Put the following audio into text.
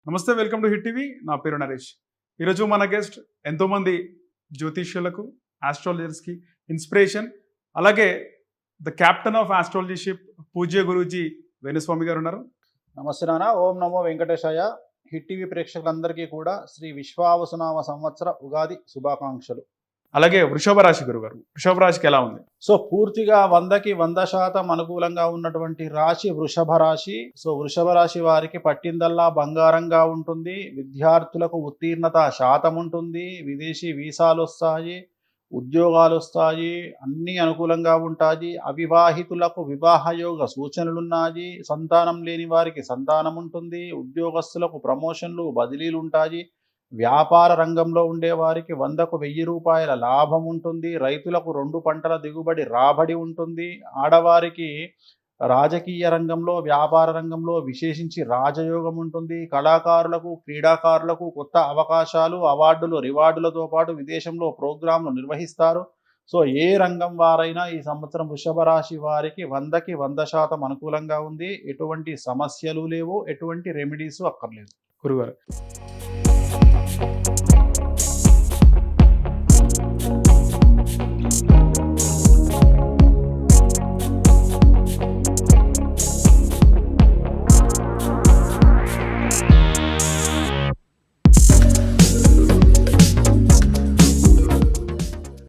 నమస్తే, welcome to hit TV. నా పేరు నరేష్. ఈరోజు మన గెస్ట్ ఎంతోమంది జ్యోతిష్యులకు, ఆస్ట్రాలజర్స్కి ఇన్స్పిరేషన్, అలాగే ద క్యాప్టెన్ ఆఫ్ ఆస్ట్రాలజీషిప్ పూజ్య గురూజీ వేణుస్వామి గారు ఉన్నారు. నమస్తే నాన్న. ఓం నమో వెంకటేశాయ. హిట్ టీవీ ప్రేక్షకులందరికీ కూడా శ్రీ విశ్వావసునామ సంవత్సర ఉగాది శుభాకాంక్షలు. అలాగే వృషభ రాశి గురుగారు, వృషభ రాశికి ఎలా ఉంది? సో పూర్తిగా 100కి 100% అనుకూలంగా ఉన్నటువంటి రాశి వృషభ రాశి. సో వృషభ రాశి వారికి పట్టిందల్లా బంగారంగా ఉంటుంది. విద్యార్థులకు ఉత్తీర్ణత శాతం ఉంటుంది. విదేశీ వీసాలు వస్తాయి, ఉద్యోగాలు వస్తాయి, అన్నీ అనుకూలంగా ఉంటాయి. అవివాహితులకు వివాహయోగ సూచనలున్నాయి. సంతానం లేని వారికి సంతానం ఉంటుంది. ఉద్యోగస్తులకు ప్రమోషన్లు, బదిలీలు ఉంటాయి. వ్యాపార రంగంలో ఉండే వారికి 100కు 1000 రూపాయల లాభం ఉంటుంది. రైతులకు 2 పంటల దిగుబడి రాబడి ఉంటుంది. ఆడవారికి రాజకీయ రంగంలో, వ్యాపార రంగంలో విశేషించి రాజయోగం ఉంటుంది. కళాకారులకు, క్రీడాకారులకు కొత్త అవకాశాలు, అవార్డులు, రివార్డులతో పాటు విదేశంలో ప్రోగ్రాంలు నిర్వహిస్తారు. సో ఏ రంగం వారైనా ఈ సంవత్సరం వృషభ రాశి వారికి 100కి 100% అనుకూలంగా ఉంది. ఎటువంటి సమస్యలు లేవు, ఎటువంటి రెమెడీస్ అక్కర్లేదు గురుగారు.